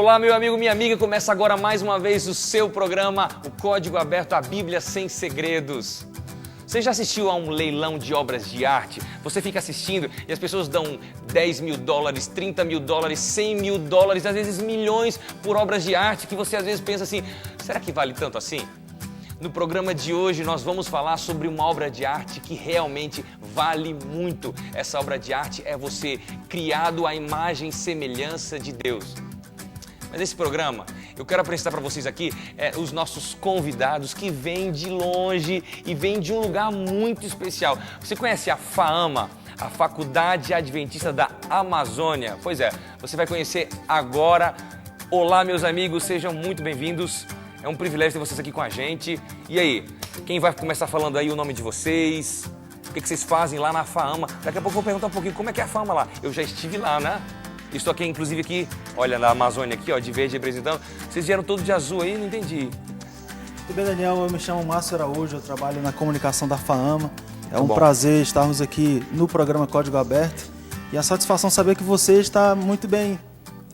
Olá, meu amigo, minha amiga, começa agora mais uma vez o seu programa, o Código Aberto, a Bíblia Sem Segredos. Você já assistiu a um leilão de obras de arte? Você fica assistindo e as pessoas dão 10 mil dólares, 30 mil dólares, 100 mil dólares, às vezes milhões por obras de arte que você às vezes pensa assim, será que vale tanto assim? No programa de hoje nós vamos falar sobre uma obra de arte que realmente vale muito. Essa obra de arte é você criado à imagem e semelhança de Deus. Mas nesse programa, eu quero apresentar para vocês aqui os nossos convidados que vêm de longe e vêm de um lugar muito especial. Você conhece a FAAMA, a Faculdade Adventista da Amazônia? Pois é, você vai conhecer agora. Olá, meus amigos, sejam muito bem-vindos. É um privilégio ter vocês aqui com a gente. E aí, quem vai começar falando aí o nome de vocês? O que vocês fazem lá na FAAMA? Daqui a pouco eu vou perguntar um pouquinho como é que é a FAAMA lá. Eu já estive lá, né? Estou aqui, inclusive, aqui, olha, na Amazônia aqui, ó, de verde representando. Vocês vieram todos de azul aí? Não entendi. Tudo bem, Daniel? Eu me chamo Márcio Araújo, eu trabalho na comunicação da FAAMA. É um bom. Prazer estarmos aqui no programa Código Aberto. E a satisfação saber que você está muito bem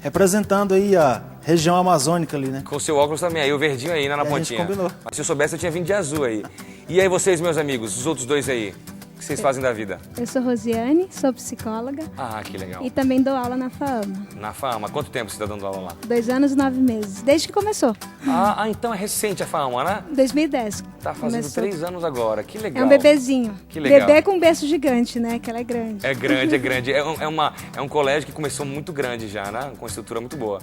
representando aí a região amazônica ali, né? Com o seu óculos também, aí o verdinho aí, na pontinha. A gente combinou. Mas se eu soubesse, eu tinha vindo de azul aí. E aí vocês, meus amigos, os outros dois aí, o que vocês fazem da vida? Eu sou Rosiane, sou psicóloga Ah, que legal. e também dou aula na FAAMA. Na FAAMA, quanto tempo você está dando aula lá? 2 anos e 9 meses, desde que começou, Então é recente a FAAMA, né? 2010. Tá fazendo começou. 3 anos agora, que legal. É um bebezinho. Que legal. Bebê com berço gigante, né? Que ela é grande. É grande, é grande. É um colégio que começou muito grande já, né? Com estrutura muito boa.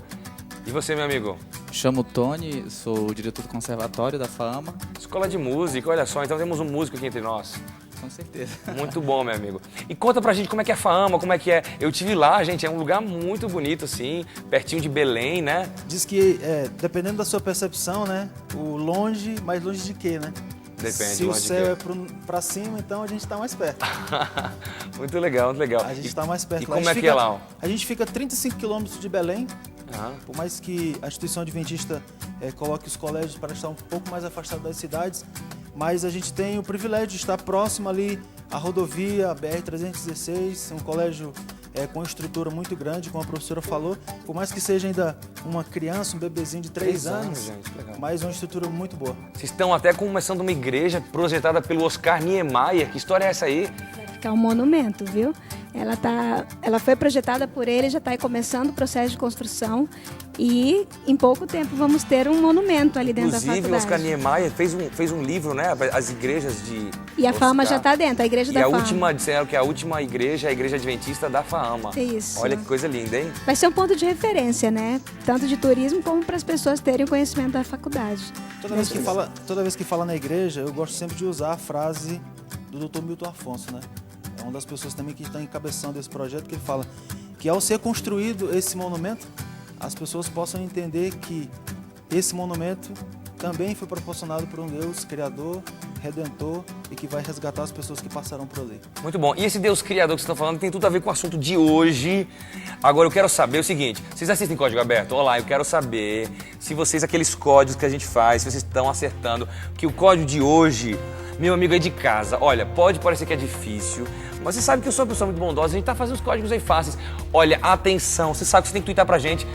E você, meu amigo? Chamo Tony, sou o diretor do conservatório da FAAMA. Escola de música, olha só, então temos um músico aqui entre nós. Com certeza. Muito bom, meu amigo. E conta pra gente como é que é a FAAMA, como é que é. Eu tive lá, gente, é um lugar muito bonito, assim, pertinho de Belém, né? Diz que, dependendo da sua percepção, né? O longe, mais longe de quê, né? Depende, Se o longe de céu quê? é pra cima, então a gente está mais perto. Muito legal, muito legal. A gente está mais perto. E lá. como A é gente que é lá? Ó? A gente fica a 35 quilômetros de Belém. Aham. Por mais que a instituição adventista coloque os colégios para estar um pouco mais afastado das cidades, mas a gente tem o privilégio de estar próximo ali à rodovia, a BR-316, um colégio com estrutura muito grande, como a professora falou, por mais que seja ainda uma criança, um bebezinho de 3 anos, gente, legal. mas uma estrutura muito boa. Vocês estão até começando uma igreja projetada pelo Oscar Niemeyer. Que história é essa aí? Vai ficar um monumento, viu? Ela foi projetada por ele, já está aí começando o processo de construção e em pouco tempo vamos ter um monumento ali dentro da Inclusive, o faculdade. Oscar Niemeyer fez um livro, né? As igrejas de E a FAAMA Oscar. já está dentro, a igreja da FAAMA. Disseram que a última igreja é a igreja adventista da FAAMA. Isso. Olha que coisa linda, hein? Vai ser um ponto de referência, né? Tanto de turismo como para as pessoas terem conhecimento da faculdade. Toda vez que fala na igreja, eu gosto sempre de usar a frase do Dr. Milton Afonso, né? É uma das pessoas também que está encabeçando esse projeto, que ele fala que ao ser construído esse monumento, as pessoas possam entender que esse monumento também foi proporcionado por um Deus criador, redentor e que vai resgatar as pessoas que passaram por ali. Muito bom. E esse Deus criador que vocês estão falando tem tudo a ver com o assunto de hoje. Agora eu quero saber o seguinte, vocês assistem Código Aberto? Olá, eu quero saber se vocês, aqueles códigos que a gente faz, se vocês estão acertando, que o código de hoje, meu amigo, é de casa. Olha, pode parecer que é difícil, mas você sabe que eu sou uma pessoa muito bondosa, a gente tá fazendo os códigos aí fáceis. Olha, atenção, você sabe que você tem que twittar pra gente,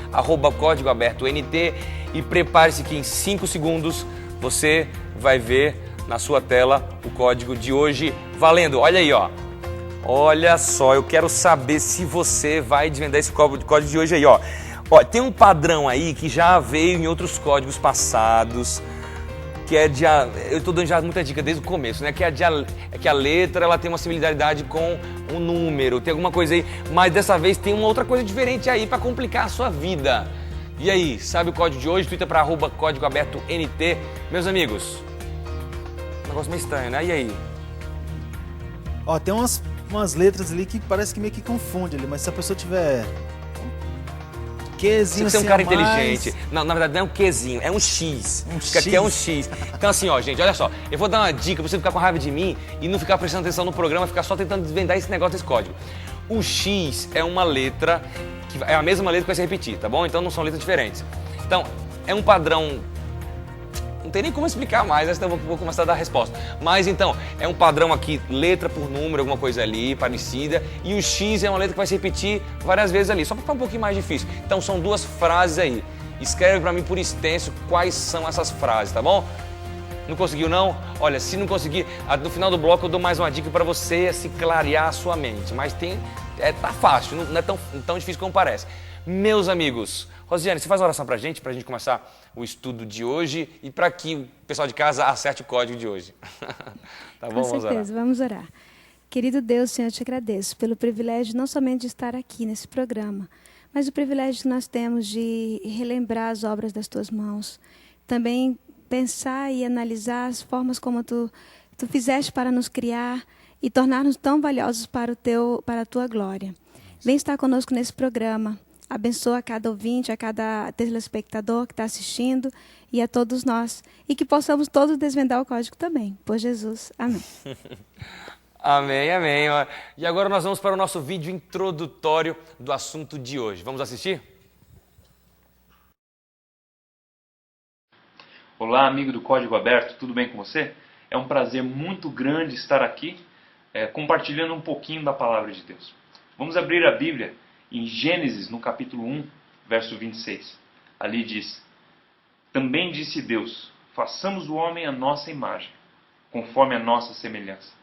@Código Aberto NT, e prepare-se que em 5 segundos você vai ver na sua tela o código de hoje valendo. Olha aí, ó. Olha só, eu quero saber se você vai desvendar esse código de hoje aí, ó. Ó, tem um padrão aí que já veio em outros códigos passados, que é de... Eu estou dando já muita dica desde o começo, né? Que a letra ela tem uma similaridade com um número, tem alguma coisa aí, mas dessa vez tem uma outra coisa diferente aí para complicar a sua vida. E aí, sabe o código de hoje? Twitter para @Código Aberto NT. Meus amigos, um negócio meio estranho, né? E aí? Ó, tem umas letras ali que parece que meio que confunde ali, mas se a pessoa tiver Qzinho, você é um cara a mais. inteligente. Não, na verdade não é um Qzinho, é um X. Porque aqui X. é um X. Então assim, ó, gente, olha só. Eu vou dar uma dica pra você ficar com raiva de mim e não ficar prestando atenção no programa, ficar só tentando desvendar esse negócio desse código. O X é uma letra, que é a mesma letra que vai se repetir, tá bom? Então não são letras diferentes. Então, é um padrão... Não tem nem como explicar mais, então eu vou começar a dar a resposta. Mas então, é um padrão aqui, letra por número, alguma coisa ali, parecida. E o X é uma letra que vai se repetir várias vezes ali, só para ficar um pouquinho mais difícil. Então são duas frases aí. Escreve para mim por extenso quais são essas frases, tá bom? Não conseguiu não? Olha, se não conseguir, no final do bloco eu dou mais uma dica para você se clarear a sua mente. Mas tá fácil, não é tão difícil como parece. Meus amigos, Rosiane, você faz uma oração pra gente começar o estudo de hoje e para que o pessoal de casa acerte o código de hoje. Tá bom? Com certeza, vamos orar. Querido Deus, Senhor, eu te agradeço pelo privilégio não somente de estar aqui nesse programa, mas o privilégio que nós temos de relembrar as obras das tuas mãos. Também pensar e analisar as formas como tu fizeste para nos criar e tornar-nos tão valiosos para a tua glória. Vem estar conosco nesse programa. Abençoa cada ouvinte, a cada telespectador que está assistindo e a todos nós. E que possamos todos desvendar o código também. Por Jesus. Amém. Amém, amém. E agora nós vamos para o nosso vídeo introdutório do assunto de hoje. Vamos assistir? Olá, amigo do Código Aberto, tudo bem com você? É um prazer muito grande estar aqui compartilhando um pouquinho da Palavra de Deus. Vamos abrir a Bíblia em Gênesis, no capítulo 1, verso 26. Ali diz: Também disse Deus, façamos o homem à nossa imagem, conforme a nossa semelhança.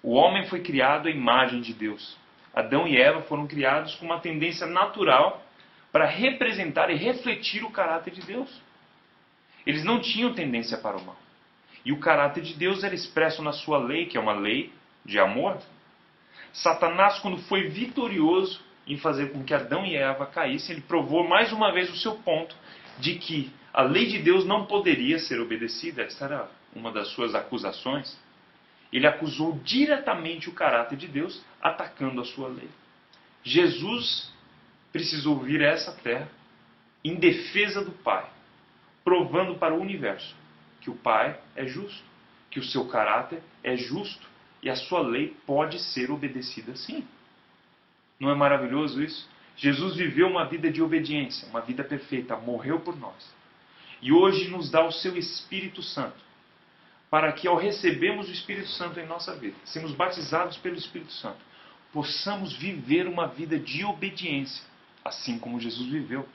O homem foi criado à imagem de Deus. Adão e Eva foram criados com uma tendência natural para representar e refletir o caráter de Deus. Eles não tinham tendência para o mal. E o caráter de Deus era expresso na sua lei, que é uma lei de amor. Satanás, quando foi vitorioso em fazer com que Adão e Eva caíssem, ele provou mais uma vez o seu ponto de que a lei de Deus não poderia ser obedecida. Essa era uma das suas acusações. Ele acusou diretamente o caráter de Deus, atacando a sua lei. Jesus precisou vir a essa terra em defesa do Pai, provando para o universo que o Pai é justo, que o seu caráter é justo e a sua lei pode ser obedecida sim. Não é maravilhoso isso? Jesus viveu uma vida de obediência, uma vida perfeita, morreu por nós. E hoje nos dá o seu Espírito Santo, para que ao recebermos o Espírito Santo em nossa vida, sermos batizados pelo Espírito Santo, possamos viver uma vida de obediência, assim como Jesus viveu.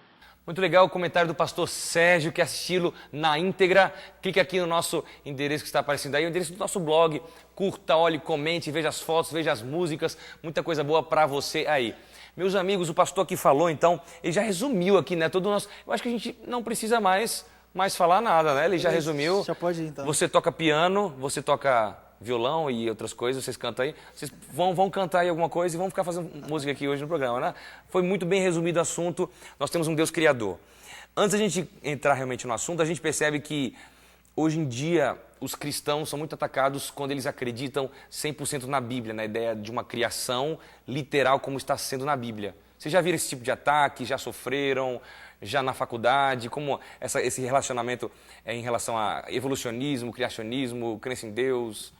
Muito legal o comentário do pastor Sérgio, que assisti-lo na íntegra. Clique aqui no nosso endereço que está aparecendo aí, o endereço do nosso blog. Curta, olhe, comente, veja as fotos, veja as músicas. Muita coisa boa para você aí. Meus amigos, o pastor que falou, então, ele já resumiu aqui, né? Todo o nosso... Eu acho que a gente não precisa mais falar nada, né? Ele já resumiu. Já pode ir, então. Você toca piano, você toca violão e outras coisas, vocês cantam aí. Vocês vão cantar aí alguma coisa e vão ficar fazendo música aqui hoje no programa, né? Foi muito bem resumido o assunto. Nós temos um Deus criador. Antes da gente entrar realmente no assunto, a gente percebe que hoje em dia os cristãos são muito atacados quando eles acreditam 100% na Bíblia, na ideia de uma criação literal como está sendo na Bíblia. Vocês já viram esse tipo de ataque? Já sofreram? Já na faculdade? Como esse relacionamento em relação a evolucionismo, criacionismo, crença em Deus?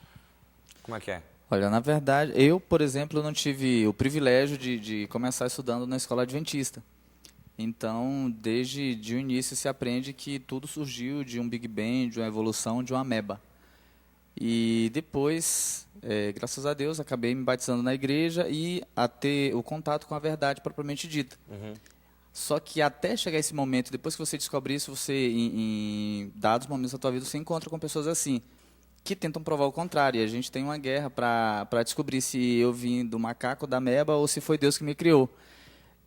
Como é que é? Olha, na verdade, eu, por exemplo, não tive o privilégio de começar estudando na escola adventista. Então, desde o início se aprende que tudo surgiu de um Big Bang, de uma evolução, de uma ameba. E depois, graças a Deus, acabei me batizando na igreja e a ter o contato com a verdade propriamente dita. Uhum. Só que até chegar esse momento, depois que você descobre isso, você, em dados momentos da tua vida, você encontra com pessoas assim, que tentam provar o contrário. E a gente tem uma guerra para descobrir se eu vim do macaco, da ameba, ou se foi Deus que me criou.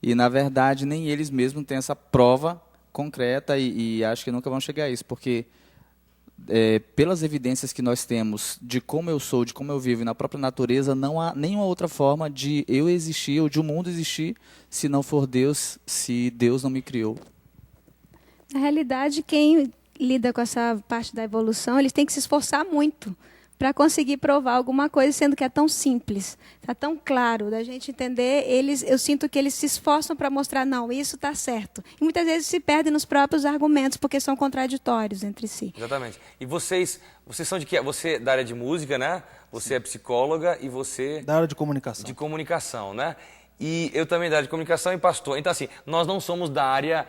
E, na verdade, nem eles mesmos têm essa prova concreta e acho que nunca vão chegar a isso, porque pelas evidências que nós temos de como eu sou, de como eu vivo e na própria natureza, não há nenhuma outra forma de eu existir ou de o mundo existir se não for Deus, se Deus não me criou. Na realidade, quem lida com essa parte da evolução, eles têm que se esforçar muito para conseguir provar alguma coisa, sendo que é tão simples, está tão claro da gente entender. Eu sinto que eles se esforçam para mostrar, não, isso está certo. E muitas vezes se perdem nos próprios argumentos, porque são contraditórios entre si. Exatamente. E vocês são de quê? Você é da área de música, né? Você é psicóloga e você... Da área de comunicação. De comunicação, né? E eu também da área de comunicação e pastor. Então, assim, nós não somos da área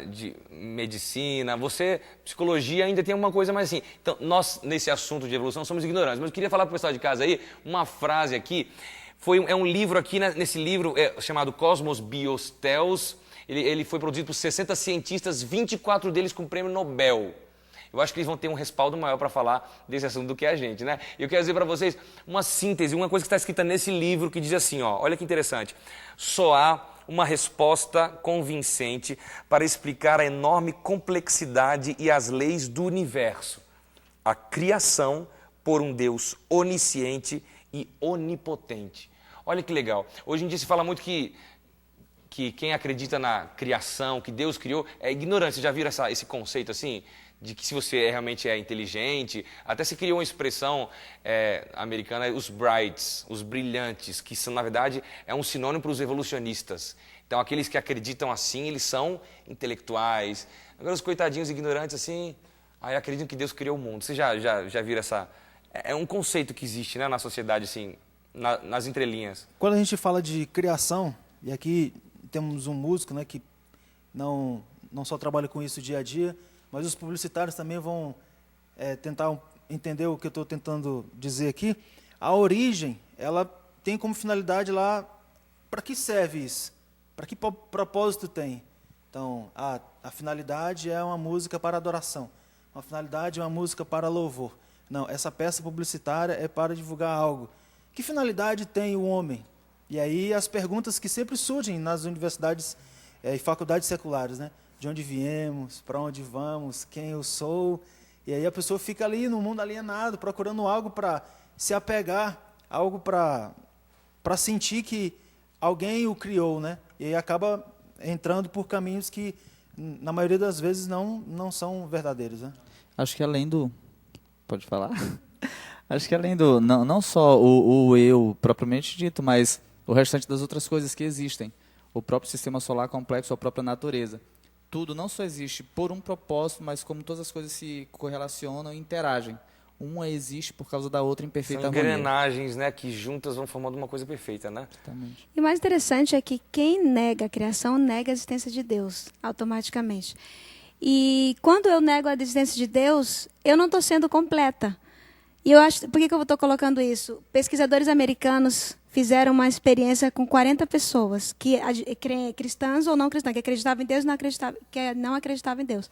de medicina. Você, psicologia, ainda tem uma coisa mais assim. Então, nós, nesse assunto de evolução, somos ignorantes. Mas eu queria falar para o pessoal de casa aí uma frase aqui. É um livro aqui, nesse livro chamado Cosmos Bios Theos. Ele foi produzido por 60 cientistas, 24 deles com prêmio Nobel. Eu acho que eles vão ter um respaldo maior para falar desse assunto do que a gente, né? Eu quero dizer para vocês uma síntese, uma coisa que está escrita nesse livro que diz assim, ó, olha que interessante. Só há uma resposta convincente para explicar a enorme complexidade e as leis do universo. A criação por um Deus onisciente e onipotente. Olha que legal. Hoje em dia se fala muito que quem acredita na criação, que Deus criou, é ignorante. Vocês já viram esse conceito assim? De que se você realmente é inteligente, até se criou uma expressão americana, os brights, os brilhantes, que são, na verdade, é um sinônimo para os evolucionistas. Então, aqueles que acreditam assim, eles são intelectuais. Agora, os coitadinhos ignorantes, assim, aí acreditam que Deus criou o mundo. Vocês já viram essa... É um conceito que existe, né, na sociedade, assim, nas entrelinhas. Quando a gente fala de criação, e aqui temos um músico, né, que não só trabalha com isso dia a dia, mas os publicitários também vão tentar entender o que eu estou tentando dizer aqui. A origem, ela tem como finalidade lá, para que serve isso? Para que propósito tem? Então, a finalidade é uma música para adoração. Uma finalidade é uma música para louvor. Não, essa peça publicitária é para divulgar algo. Que finalidade tem o homem? E aí as perguntas que sempre surgem nas universidades e faculdades seculares, né? De onde viemos, para onde vamos, quem eu sou. E aí a pessoa fica ali no mundo alienado, procurando algo para se apegar, algo para sentir que alguém o criou, né? E aí acaba entrando por caminhos que, na maioria das vezes, não são verdadeiros, né? Acho que além do... Pode falar? Acho que além do... Não só o eu propriamente dito, mas o restante das outras coisas que existem. O próprio sistema solar complexo, a própria natureza. Tudo não só existe por um propósito, mas como todas as coisas se correlacionam e interagem. Uma existe por causa da outra em perfeita São harmonia. engrenagens, né, que juntas vão formando uma coisa perfeita, né? Exatamente. E o mais interessante é que quem nega a criação, nega a existência de Deus, automaticamente. E quando eu nego a existência de Deus, eu não estou sendo completa. E eu acho, por que eu estou colocando isso? Pesquisadores americanos fizeram uma experiência com 40 pessoas, cristãs ou não cristãs, que acreditavam em Deus e que não acreditavam em Deus.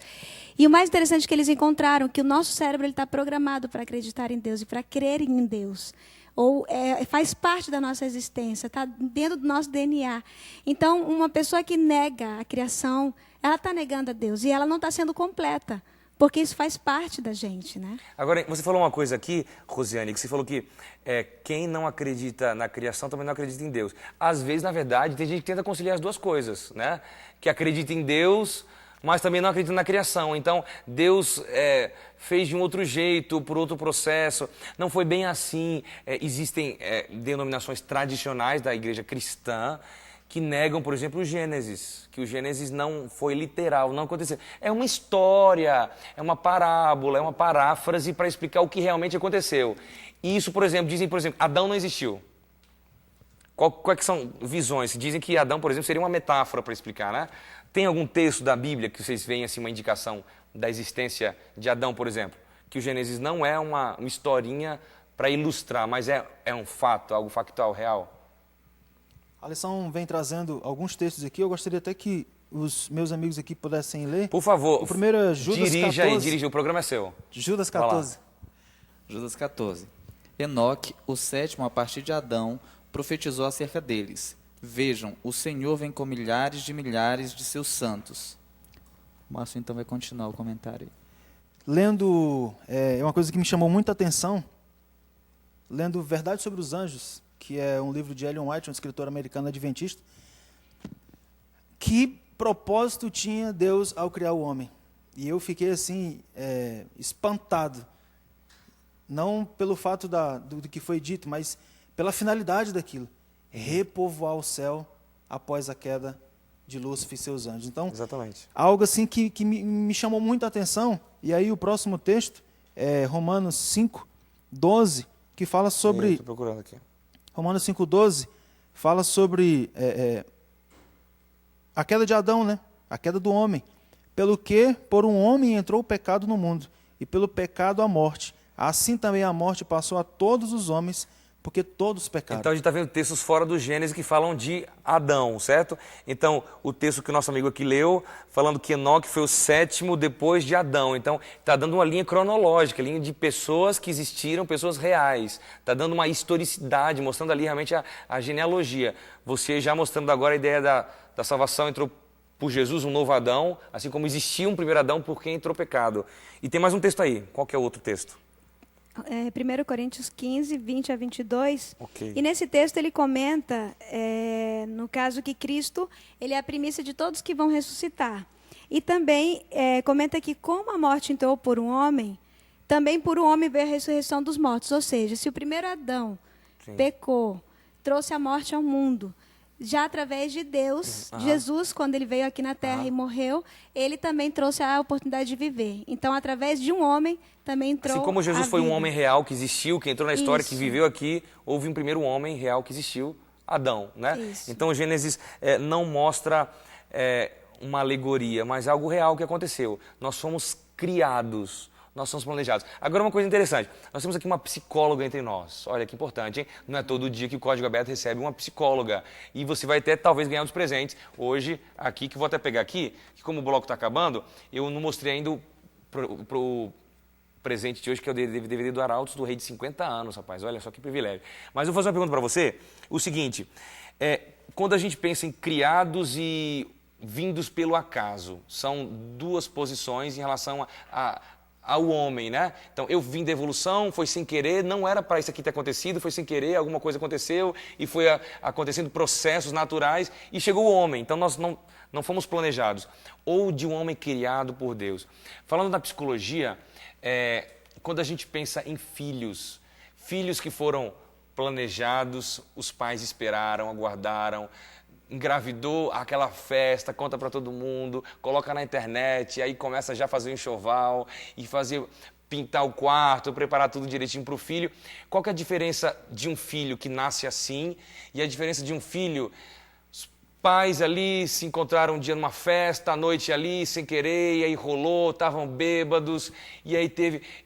E o mais interessante é que eles encontraram que o nosso cérebro está programado para acreditar em Deus e para crer em Deus. Ou faz parte da nossa existência, está dentro do nosso DNA. Então, uma pessoa que nega a criação, ela está negando a Deus e ela não está sendo completa. Porque isso faz parte da gente, né? Agora, você falou uma coisa aqui, Rosiane, que você falou que quem não acredita na criação também não acredita em Deus. Às vezes, na verdade, tem gente que tenta conciliar as duas coisas, né? Que acredita em Deus, mas também não acredita na criação. Então, Deus fez de um outro jeito, por outro processo. Não foi bem assim. Existem denominações tradicionais da igreja cristã que negam, por exemplo, o Gênesis, que o Gênesis não foi literal, não aconteceu. É uma história, é uma parábola, é uma paráfrase para explicar o que realmente aconteceu. E isso, por exemplo, dizem, Adão não existiu. Quais são visões? Dizem que Adão, por exemplo, seria uma metáfora para explicar, né? Tem algum texto da Bíblia que vocês veem assim, uma indicação da existência de Adão, por exemplo? Que o Gênesis não é uma historinha para ilustrar, mas é um fato, algo factual, real? A lição vem trazendo alguns textos aqui. Eu gostaria até que os meus amigos aqui pudessem ler. Por favor, o primeiro é Judas 14. Dirige, o programa é seu. Judas 14. Judas 14. Enoque, o sétimo a partir de Adão, profetizou acerca deles. Vejam, o Senhor vem com milhares de seus santos. O Márcio então vai continuar o comentário. Lendo, uma coisa que me chamou muita atenção, lendo Verdade sobre os Anjos, que é um livro de Ellen White, um escritor americano adventista. Que propósito tinha Deus ao criar o homem? E eu fiquei assim, espantado. Não pelo fato do que foi dito, mas pela finalidade daquilo. Repovoar o céu após a queda de Lúcifer e seus anjos. Então, exatamente. Algo assim que me chamou muita atenção. E aí o próximo texto é Romanos 5, 12, que fala sobre... Estou procurando aqui. Romanos 5,12 fala sobre a queda de Adão, né? A queda do homem. Pelo que, por um homem entrou o pecado no mundo, e pelo pecado a morte. Assim também a morte passou a todos os homens, porque todos pecaram. Então a gente está vendo textos fora do Gênesis que falam de Adão, certo? Então o texto que o nosso amigo aqui leu, falando que Enoque foi o 7º depois de Adão. Então está dando uma linha cronológica, linha de pessoas que existiram, pessoas reais. Está dando uma historicidade, mostrando ali realmente a genealogia. Você já mostrando agora a ideia da salvação entrou por Jesus, um novo Adão, assim como existia um primeiro Adão por quem entrou pecado. E tem mais um texto aí. Qual que é o outro texto? 1 Coríntios 15, 20 a 22. Ok. E nesse texto ele comenta, no caso que Cristo, ele é a primícia de todos que vão ressuscitar. E também comenta que como a morte entrou por um homem, também por um homem veio a ressurreição dos mortos. Ou seja, se o primeiro Adão pecou, trouxe a morte ao mundo, já através de Deus, Jesus, quando ele veio aqui na Terra e morreu, ele também trouxe a oportunidade de viver. Então, através de um homem, também entrou assim como Jesus a foi um vida. homem real que existiu, que entrou na história, Isso. que viveu aqui, houve um primeiro homem real que existiu, Adão, né? Isso. Então o Gênesis não mostra uma alegoria, mas algo real que aconteceu. Nós fomos criados, nós somos planejados. Agora uma coisa interessante, nós temos aqui uma psicóloga entre nós. Olha que importante, hein? Não é todo dia que o Código Aberto recebe uma psicóloga. E você vai até talvez ganhar uns presentes hoje aqui, que vou até pegar aqui, que como o bloco está acabando, eu não mostrei ainda pro presente de hoje, que é o DVD do Arautos, do Rei de 50 anos, rapaz. Olha só que privilégio. Mas eu vou fazer uma pergunta para você. O seguinte, quando a gente pensa em criados e vindos pelo acaso, são duas posições em relação ao homem, né? Então, eu vim da evolução, foi sem querer, não era para isso aqui ter acontecido, foi sem querer, alguma coisa aconteceu e foi acontecendo processos naturais e chegou o homem. Então, nós não fomos planejados. Ou de um homem criado por Deus. Falando da psicologia, quando a gente pensa em filhos que foram planejados, os pais esperaram, aguardaram, engravidou, aquela festa, conta para todo mundo, coloca na internet, aí começa já a fazer um enxoval e pintar o quarto, preparar tudo direitinho para o filho. Qual que é a diferença de um filho que nasce assim e a diferença de um filho... Pais ali se encontraram um dia numa festa, à noite ali, sem querer, e aí rolou, estavam bêbados, e aí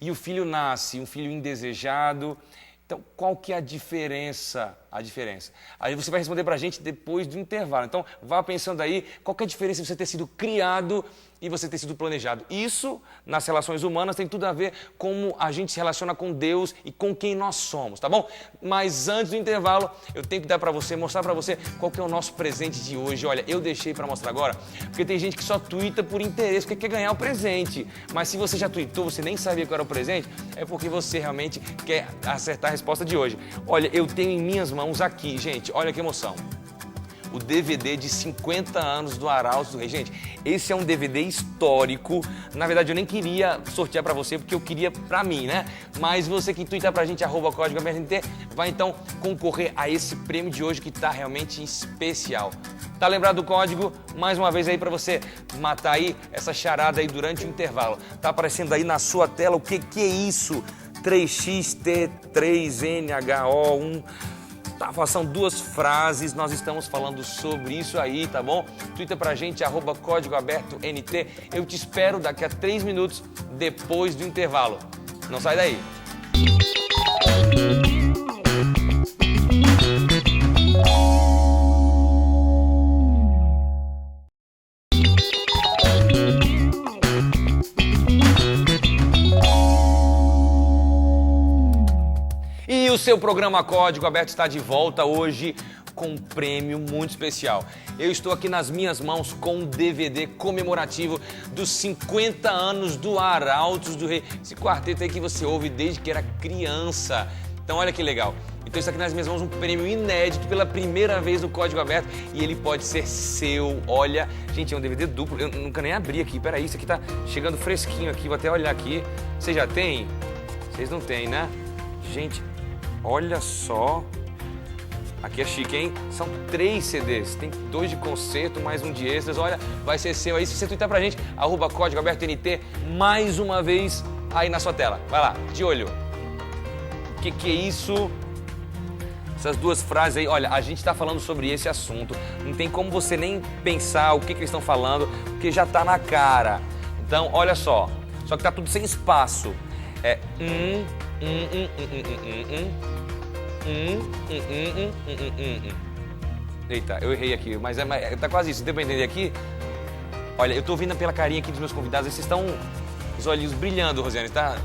e o filho nasce, um filho indesejado. Então, qual que é a diferença? Aí você vai responder para a gente depois do intervalo. Então, vá pensando aí, qual que é a diferença de você ter sido criado e você ter sido planejado. Isso, nas relações humanas, tem tudo a ver com como a gente se relaciona com Deus e com quem nós somos, tá bom? Mas antes do intervalo, eu tenho que mostrar para você qual que é o nosso presente de hoje. Olha, eu deixei para mostrar agora, porque tem gente que só tuita por interesse, porque quer ganhar o presente. Mas se você já tuitou, você nem sabia qual era o presente, é porque você realmente quer acertar a resposta de hoje. Olha, eu tenho em minhas mãos aqui, gente, olha que emoção. O DVD de 50 anos do Arautos do Rei. Gente, esse é um DVD histórico. Na verdade, eu nem queria sortear para você, porque eu queria para mim, né? Mas você que tuita pra gente, @Código Aberto NT, vai então concorrer a esse prêmio de hoje que tá realmente especial. Tá lembrado do código? Mais uma vez aí para você matar aí essa charada aí durante o intervalo. Tá aparecendo aí na sua tela o que é isso? 3XT3NHO1... Tá, são duas frases, nós estamos falando sobre isso aí, tá bom? Twitter pra gente, @Código Aberto NT. Eu te espero daqui a 3 minutos depois do intervalo. Não sai daí. E o seu programa Código Aberto está de volta hoje com um prêmio muito especial. Eu estou aqui nas minhas mãos com um DVD comemorativo dos 50 anos do Arautos do Rei. Esse quarteto aí que você ouve desde que era criança. Então olha que legal. Então está aqui nas minhas mãos um prêmio inédito pela primeira vez no Código Aberto e ele pode ser seu. Olha, gente, é um DVD duplo. Eu nunca nem abri aqui. Peraí, isso aqui tá chegando fresquinho aqui. Vou até olhar aqui. Vocês já têm? Vocês não têm, né? Gente, olha só. Aqui é chique, hein? São 3 CDs. Tem 2 de concerto, mais um de extras. Olha, vai ser seu aí. Se você twittar pra gente, @Código Aberto NT, mais uma vez aí na sua tela. Vai lá, de olho. O que é isso? Essas duas frases aí, olha, a gente tá falando sobre esse assunto. Não tem como você nem pensar o que eles estão falando, porque já tá na cara. Então, olha só. Só que tá tudo sem espaço. É Eita, eu errei aqui, mas tá quase isso. Deu pra entender aqui? Olha, eu tô ouvindo pela carinha aqui dos meus convidados, vocês estão os olhinhos brilhando, Rosiane, tá?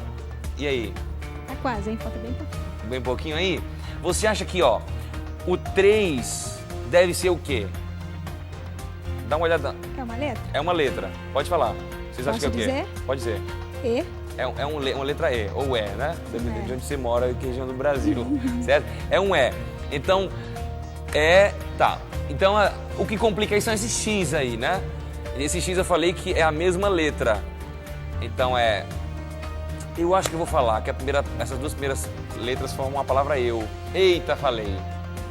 E aí? Tá quase, hein? Falta bem pouquinho. Bem pouquinho aí? Você acha que, ó, o 3 deve ser o quê? Dá uma olhada. Quer uma letra? É uma letra. Pode falar. Vocês acham que é o quê? dizer? Pode dizer. E. Uma letra E, ou E, né? Dependendo É. de onde você mora e que região do Brasil, certo? É um E. Então, tá. Então, o que complica aí são esses X aí, né? Esse X eu falei que é a mesma letra. Então, eu acho que eu vou falar que essas duas primeiras letras formam a palavra eu. Eita, falei.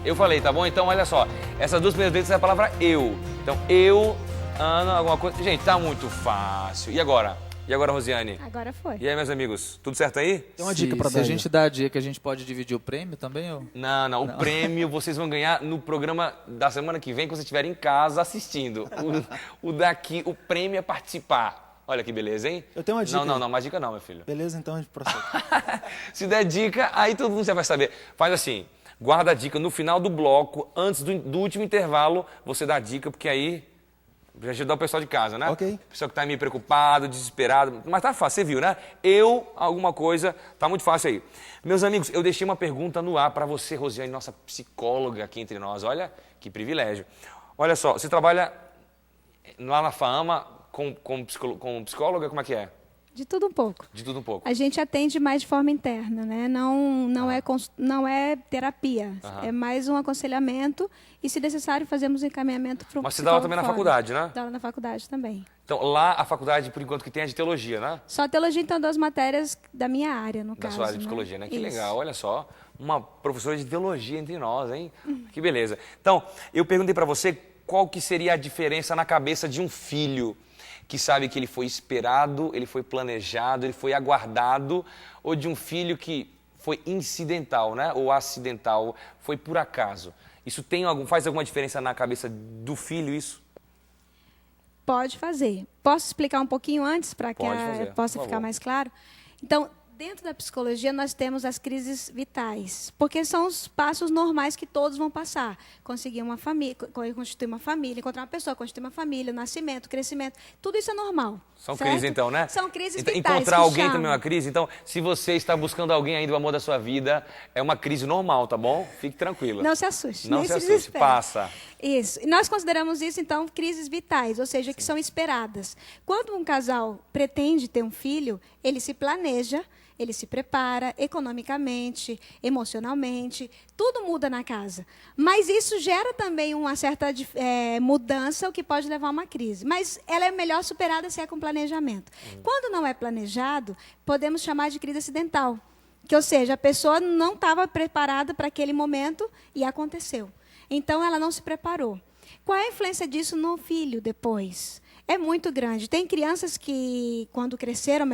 Eu falei, tá bom? Então, olha só. Essas duas primeiras letras é a palavra eu. Então, eu, Ana, alguma coisa. Gente, tá muito fácil. E agora? E agora, Rosiane? Agora foi. E aí, meus amigos? Tudo certo aí? Tem uma dica para Se dar a aí. gente dá a dica, a gente pode dividir o prêmio também? Ou... Não. O prêmio vocês vão ganhar no programa da semana que vem, quando vocês estiverem em casa assistindo. O daqui, o prêmio é participar. Olha que beleza, hein? Eu tenho uma dica. Não, mais dica não, meu filho. Beleza, então a gente prossegue. Se der dica, aí todo mundo já vai saber. Faz assim, guarda a dica no final do bloco, antes do último intervalo, você dá a dica, porque aí já ajudar o pessoal de casa, né? Ok. O pessoal que tá meio preocupado, desesperado. Mas tá fácil, você viu, né? Alguma coisa, tá muito fácil aí. Meus amigos, eu deixei uma pergunta no ar para você, Rosiane, nossa psicóloga aqui entre nós. Olha, que privilégio. Olha só, você trabalha lá na FAAMA com psicóloga, como é que é? De tudo um pouco. De tudo um pouco. A gente atende mais de forma interna, né? Não é terapia. Aham. É mais um aconselhamento e, se necessário, fazemos um encaminhamento para o Mas você dá aula também na faculdade, né? Dá aula na faculdade também. Então, lá a faculdade, por enquanto, que tem é de teologia, né? Só teologia, então, das matérias da minha área, no Da caso. sua área de psicologia, né? Que Isso. legal, olha só. Uma professora de teologia entre nós, hein? Que beleza. Então, eu perguntei para você qual que seria a diferença na cabeça de um filho que sabe que ele foi esperado, ele foi planejado, ele foi aguardado, ou de um filho que foi incidental, né? Ou acidental, foi por acaso. Isso faz alguma diferença na cabeça do filho, isso? Pode fazer. Posso explicar um pouquinho antes para que Pode fazer, possa por ficar favor. mais claro? Então, dentro da psicologia, nós temos as crises vitais, porque são os passos normais que todos vão passar. Conseguir uma família, constituir uma família, encontrar uma pessoa, constituir uma família, nascimento, crescimento, tudo isso é normal. São certo? crises, então, né? São crises Então, vitais. encontrar que alguém chamam. também é uma crise. Então, se você está buscando alguém ainda, o amor da sua vida, é uma crise normal, tá bom? Fique tranquila. Não se assuste, Não nem se assuste, desespere. passa. Isso. E nós consideramos isso, então, crises vitais, ou seja, que são esperadas. Quando um casal pretende ter um filho, ele se planeja, ele se prepara economicamente, emocionalmente, tudo muda na casa. Mas isso gera também uma certa mudança, o que pode levar a uma crise. Mas ela é melhor superada se é com planejamento. Quando não é planejado, podemos chamar de crise acidental. Que, ou seja, a pessoa não estava preparada para aquele momento e aconteceu. Então, ela não se preparou. Qual é a influência disso no filho depois? É muito grande. Tem crianças que, quando cresceram,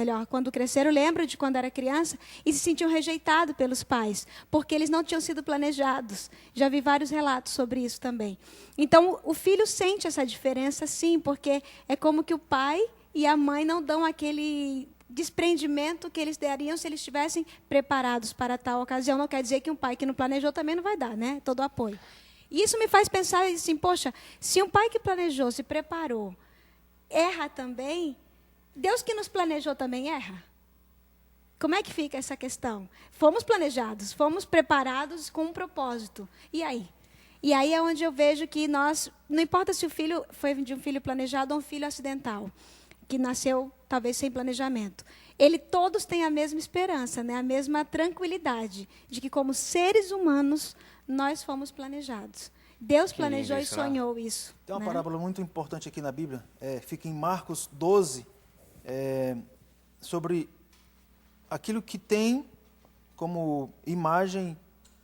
lembram de quando era criança e se sentiam rejeitados pelos pais, porque eles não tinham sido planejados. Já vi vários relatos sobre isso também. Então, o filho sente essa diferença, sim, porque é como que o pai e a mãe não dão aquele desprendimento que eles dariam se eles estivessem preparados para tal ocasião. Não quer dizer que um pai que não planejou também não vai dar, né? Todo o apoio. E isso me faz pensar assim, poxa, se um pai que planejou, se preparou, erra também, Deus que nos planejou também erra? Como é que fica essa questão? Fomos planejados, fomos preparados com um propósito. E aí? E aí é onde eu vejo que nós, não importa se o filho foi de um filho planejado ou um filho acidental, que nasceu talvez sem planejamento. Todos têm a mesma esperança, né? A mesma tranquilidade de que, como seres humanos, nós fomos planejados. Deus Que planejou lindo e isso, né? sonhou isso. Tem uma né? parábola muito importante aqui na Bíblia, fica em Marcos 12, sobre aquilo que tem como imagem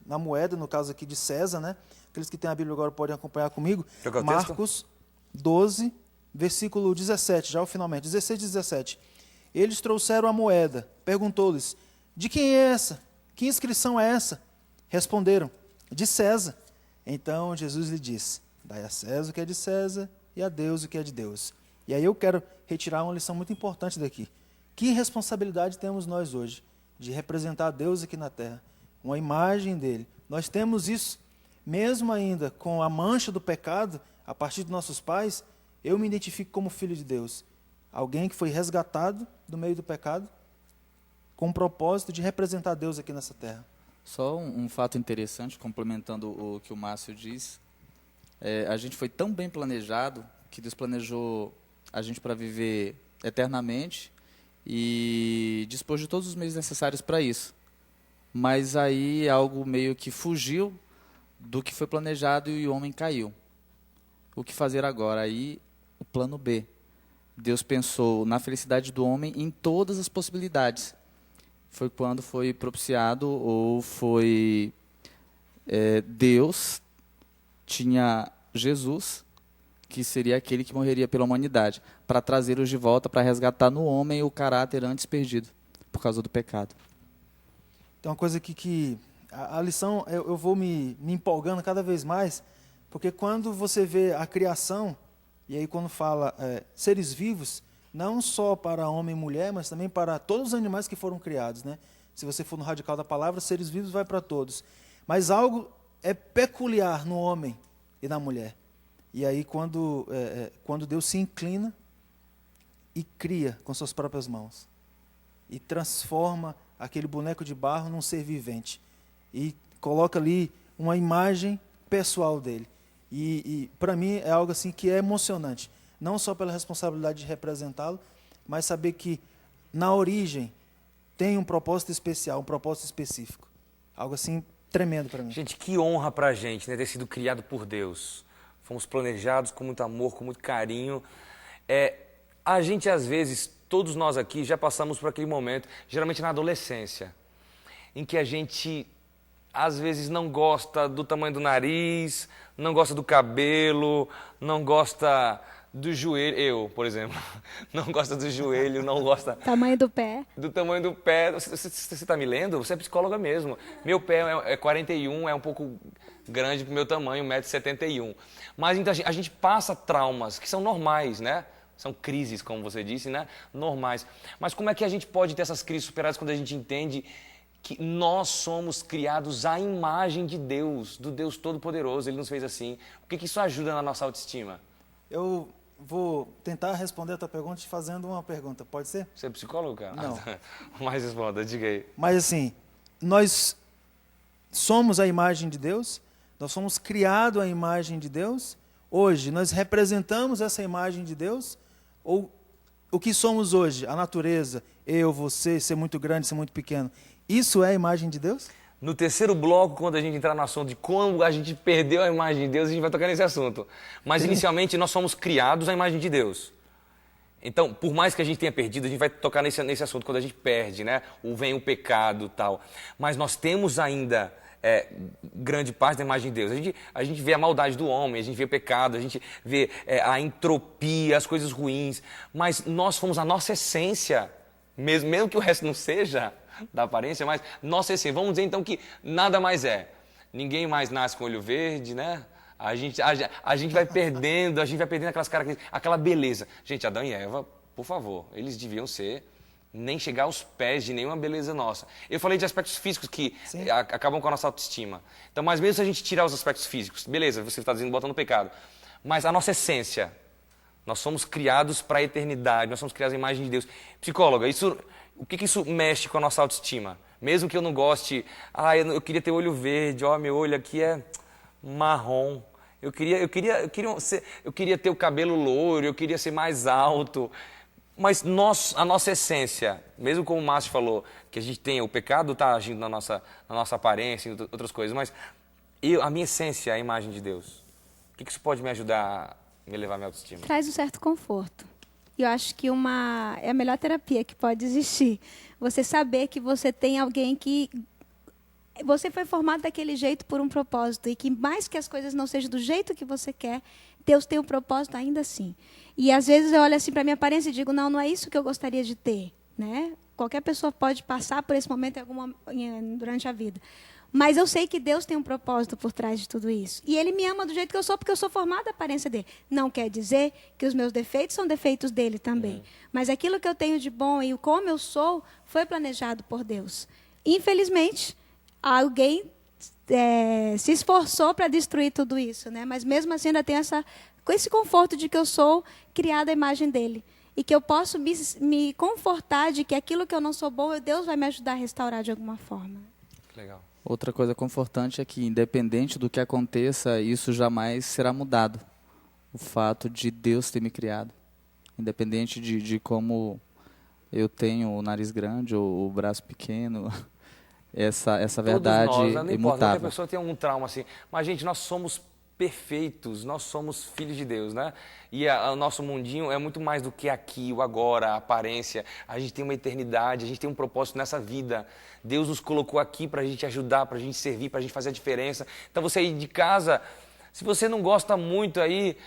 na moeda, no caso aqui de César, né? Aqueles que têm a Bíblia agora podem acompanhar comigo. Quer que eu texto? Marcos 12, versículo 17, já finalmente, 16 e 17. Eles trouxeram a moeda, perguntou-lhes, de quem é essa? Que inscrição é essa? Responderam, de César. Então Jesus lhe disse, dai a César o que é de César e a Deus o que é de Deus. E aí eu quero retirar uma lição muito importante daqui. Que responsabilidade temos nós hoje de representar a Deus aqui na terra? uma imagem dele. Nós temos isso, mesmo ainda com a mancha do pecado, a partir dos nossos pais, eu me identifico como filho de Deus. Alguém que foi resgatado do meio do pecado, com o propósito de representar Deus aqui nessa terra. Só um fato interessante, complementando o que o Márcio diz, a gente foi tão bem planejado que Deus planejou a gente para viver eternamente e dispôs de todos os meios necessários para isso. Mas aí algo meio que fugiu do que foi planejado e o homem caiu. O que fazer agora? Aí o plano B. Deus pensou na felicidade do homem em todas as possibilidades. Foi quando foi propiciado ou foi Deus tinha Jesus, que seria aquele que morreria pela humanidade, para trazê-los de volta, para resgatar no homem o caráter antes perdido, por causa do pecado. Então, uma coisa que a lição, eu vou me empolgando cada vez mais, porque quando você vê a criação, e aí quando fala seres vivos, não só para homem e mulher, mas também para todos os animais que foram criados, né? Se você for no radical da palavra, seres vivos vai para todos. Mas algo é peculiar no homem e na mulher. E aí quando Deus se inclina e cria com suas próprias mãos, e transforma aquele boneco de barro num ser vivente, e coloca ali uma imagem pessoal dele. E para mim é algo assim que é emocionante, não só pela responsabilidade de representá-lo, mas saber que na origem tem um propósito especial, um propósito específico. Algo assim tremendo para mim. Gente, que honra para a gente, né, ter sido criado por Deus. Fomos planejados com muito amor, com muito carinho. A gente, às vezes, todos nós aqui já passamos por aquele momento, geralmente na adolescência, em que a gente, às vezes, não gosta do tamanho do nariz, não gosta do cabelo, não gosta do joelho. Eu, por exemplo, não gosta do joelho, não gosta... Tamanho do pé. Do tamanho do pé. Você está me lendo? Você é psicóloga mesmo. Meu pé é 41, é um pouco grande para o meu tamanho, 1,71 m. Mas então, a gente passa traumas que são normais, né? São crises, como você disse, né? Normais. Mas como é que a gente pode ter essas crises superadas quando a gente entende que nós somos criados à imagem de Deus, do Deus Todo-Poderoso? Ele nos fez assim. O que isso ajuda na nossa autoestima? Eu vou tentar responder a tua pergunta te fazendo uma pergunta, pode ser? Você é psicólogo, cara? Não. Mas responda, diga aí. Mas assim, nós somos a imagem de Deus, nós somos criados à imagem de Deus. Hoje, nós representamos essa imagem de Deus? Ou o que somos hoje, a natureza, eu, você, ser muito grande, ser muito pequeno, isso é a imagem de Deus? No terceiro bloco, quando a gente entrar no assunto de como a gente perdeu a imagem de Deus, a gente vai tocar nesse assunto. Mas, inicialmente, nós somos criados à imagem de Deus. Então, por mais que a gente tenha perdido, a gente vai tocar nesse assunto quando a gente perde, né? Vem o pecado e tal. Mas nós temos ainda grande parte da imagem de Deus. A gente vê a maldade do homem, a gente vê o pecado, a gente vê a entropia, as coisas ruins. Mas nós fomos a nossa essência, mesmo que o resto não seja da aparência, mas nossa essência. Vamos dizer então que nada mais é. Ninguém mais nasce com olho verde, né? A gente vai perdendo, aquelas características, aquela beleza. Gente, Adão e Eva, por favor, eles deviam nem chegar aos pés de nenhuma beleza nossa. Eu falei de aspectos físicos que acabam com a nossa autoestima. Então, mas mesmo se a gente tirar os aspectos físicos, beleza, você está dizendo, botando pecado. Mas a nossa essência, nós somos criados para a eternidade, nós somos criados à imagem de Deus. Psicóloga, o que isso mexe com a nossa autoestima? Mesmo que eu não goste, eu queria ter olho verde, meu olho aqui é marrom. Eu queria ter o cabelo loiro, eu queria ser mais alto. Mas a nossa essência, mesmo como o Márcio falou, que a gente tem, o pecado está agindo na nossa aparência e outras coisas, mas a minha essência é a imagem de Deus. O que isso pode me ajudar a me elevar a minha autoestima? Traz um certo conforto. E eu acho que é a melhor terapia que pode existir. Você saber que você tem alguém que... Você foi formado daquele jeito por um propósito e que mais que as coisas não sejam do jeito que você quer, Deus tem um propósito ainda assim. E às vezes eu olho assim para a minha aparência e digo, não é isso que eu gostaria de ter, né? Qualquer pessoa pode passar por esse momento durante a vida. Mas eu sei que Deus tem um propósito por trás de tudo isso. E Ele me ama do jeito que eu sou, porque eu sou formada da aparência dele. Não quer dizer que os meus defeitos são defeitos dele também. Mas aquilo que eu tenho de bom e como eu sou, foi planejado por Deus. Infelizmente, alguém se esforçou para destruir tudo isso, né? Mas mesmo assim ainda tem com esse conforto de que eu sou criada à imagem dele. E que eu posso me confortar de que aquilo que eu não sou boa, Deus vai me ajudar a restaurar de alguma forma. Legal. Outra coisa confortante é que, independente do que aconteça, isso jamais será mudado. O fato de Deus ter me criado. Independente de como eu tenho o nariz grande ou o braço pequeno, essa verdade Todos nós, né? Não é importa, imutável. qualquer pessoa tem algum trauma assim. Mas, gente, nós somos perfeitos, nós somos filhos de Deus, né? E o nosso mundinho é muito mais do que aqui, o agora, a aparência. A gente tem uma eternidade, a gente tem um propósito nessa vida. Deus nos colocou aqui para a gente ajudar, para a gente servir, para a gente fazer a diferença. Então você aí de casa, se você não gosta muito aí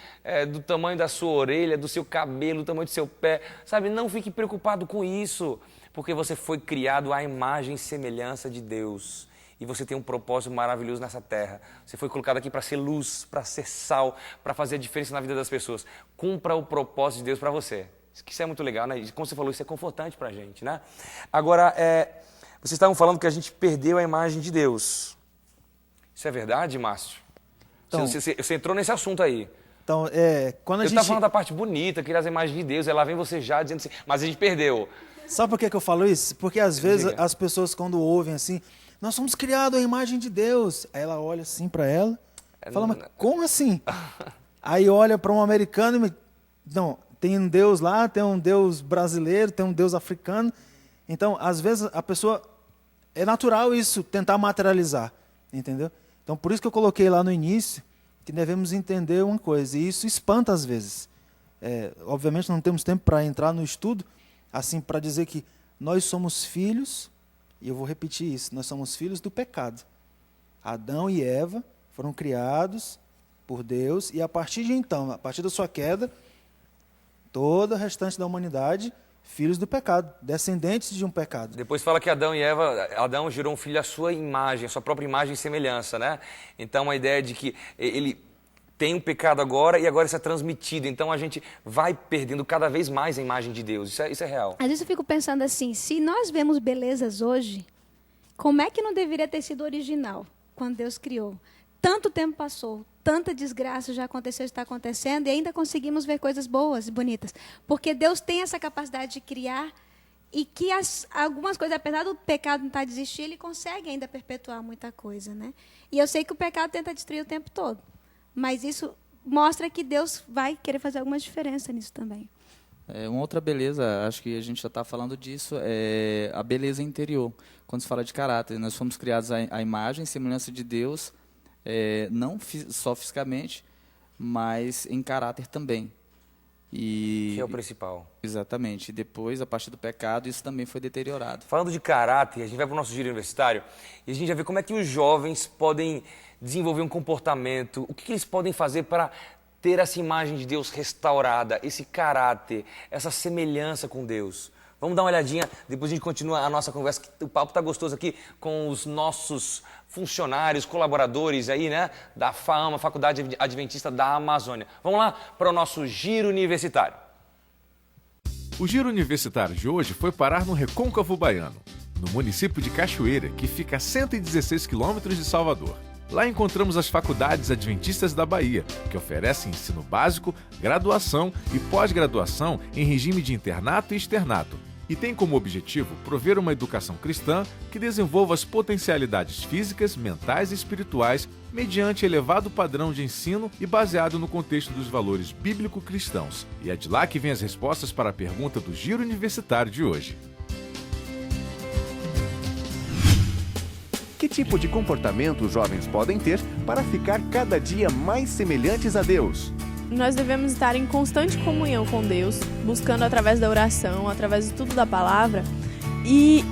do tamanho da sua orelha, do seu cabelo, do tamanho do seu pé, sabe, não fique preocupado com isso, porque você foi criado à imagem e semelhança de Deus. E você tem um propósito maravilhoso nessa terra. Você foi colocado aqui para ser luz, para ser sal, para fazer a diferença na vida das pessoas. Cumpra o propósito de Deus para você. Isso é muito legal, né? Como você falou, isso é confortante para a gente, né? Agora, vocês estavam falando que a gente perdeu a imagem de Deus. Isso é verdade, Márcio? Então, você entrou nesse assunto aí. Então, quando a Eu gente... estava falando da parte bonita, criar as imagens de Deus, aí lá vem você já dizendo assim, mas a gente perdeu. Sabe por que eu falo isso? Porque às vezes Diga. as pessoas quando ouvem assim, nós somos criados à imagem de Deus. Aí ela olha assim para ela, fala, mas como assim? Aí olha para um americano e não, tem um Deus lá, tem um Deus brasileiro, tem um Deus africano. Então, às vezes a pessoa, é natural isso, tentar materializar, entendeu? Então, por isso que eu coloquei lá no início que devemos entender uma coisa, e isso espanta às vezes. Obviamente não temos tempo para entrar no estudo, assim, para dizer que nós somos filhos, e eu vou repetir isso, nós somos filhos do pecado. Adão e Eva foram criados por Deus, e a partir de então, a partir da sua queda, toda a restante da humanidade, filhos do pecado, descendentes de um pecado. Depois fala que Adão gerou um filho à sua imagem, à sua própria imagem e semelhança, né? Então a ideia de que ele tem um pecado agora e agora isso é transmitido. Então a gente vai perdendo cada vez mais a imagem de Deus. Isso é real. Às vezes eu fico pensando assim, se nós vemos belezas hoje, como é que não deveria ter sido original quando Deus criou? Tanto tempo passou, tanta desgraça já aconteceu, está acontecendo, e ainda conseguimos ver coisas boas e bonitas. Porque Deus tem essa capacidade de criar e que algumas coisas, apesar do pecado não estar a desistir, ele consegue ainda perpetuar muita coisa, né? E eu sei que o pecado tenta destruir o tempo todo. Mas isso mostra que Deus vai querer fazer alguma diferença nisso também. Uma outra beleza, acho que a gente já está falando disso, é a beleza interior. Quando se fala de caráter, nós fomos criados à imagem e semelhança de Deus, não só fisicamente, mas em caráter também. Que é o principal. Exatamente. E depois, a partir do pecado, isso também foi deteriorado. Falando de caráter, a gente vai para o nosso giro universitário e a gente vai ver como é que os jovens podem desenvolver um comportamento, o que eles podem fazer para ter essa imagem de Deus restaurada, esse caráter, essa semelhança com Deus. Vamos dar uma olhadinha, depois a gente continua a nossa conversa, que o papo está gostoso aqui com os nossos funcionários, colaboradores aí, né, da FAAMA, Faculdade Adventista da Amazônia. Vamos lá para o nosso giro universitário. O giro universitário de hoje foi parar no Recôncavo Baiano, no município de Cachoeira, que fica a 116 quilômetros de Salvador. Lá encontramos as faculdades adventistas da Bahia, que oferecem ensino básico, graduação e pós-graduação em regime de internato e externato, e tem como objetivo prover uma educação cristã que desenvolva as potencialidades físicas, mentais e espirituais mediante elevado padrão de ensino e baseado no contexto dos valores bíblico-cristãos. E é de lá que vem as respostas para a pergunta do Giro Universitário de hoje. Que tipo de comportamento os jovens podem ter para ficar cada dia mais semelhantes a Deus? Nós devemos estar em constante comunhão com Deus, buscando através da oração, através do estudo da palavra e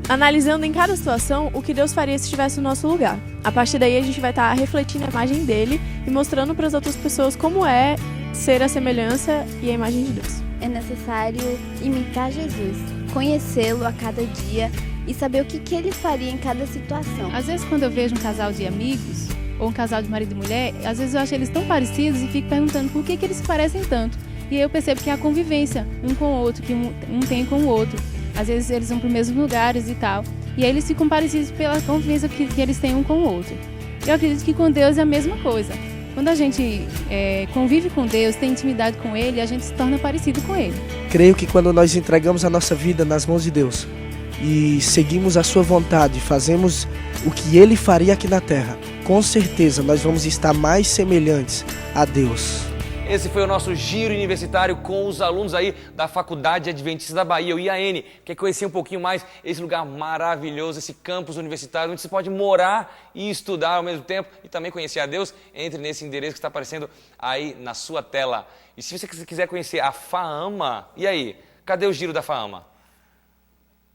analisando em cada situação o que Deus faria se estivesse no nosso lugar. A partir daí a gente vai estar refletindo a imagem dele e mostrando para as outras pessoas como é ser a semelhança e a imagem de Deus. É necessário imitar Jesus, conhecê-lo a cada dia e saber o que ele faria em cada situação. Às vezes, quando eu vejo um casal de amigos, ou um casal de marido e mulher, às vezes eu acho eles tão parecidos e fico perguntando por que eles se parecem tanto. E aí eu percebo que é a convivência um com o outro, que um tem com o outro. Às vezes eles vão para os mesmos lugares e tal. E aí eles ficam parecidos pela convivência que eles têm um com o outro. Eu acredito que com Deus é a mesma coisa. Quando a gente convive com Deus, tem intimidade com Ele, a gente se torna parecido com Ele. Creio que quando nós entregamos a nossa vida nas mãos de Deus e seguimos a sua vontade, fazemos o que Ele faria aqui na terra, com certeza nós vamos estar mais semelhantes a Deus. Esse foi o nosso giro universitário com os alunos aí da Faculdade Adventista da Bahia, o IAN. Quer conhecer um pouquinho mais esse lugar maravilhoso, esse campus universitário, onde você pode morar e estudar ao mesmo tempo e também conhecer a Deus? Entre nesse endereço que está aparecendo aí na sua tela. E se você quiser conhecer a FAAMA, e aí? Cadê o giro da FAAMA?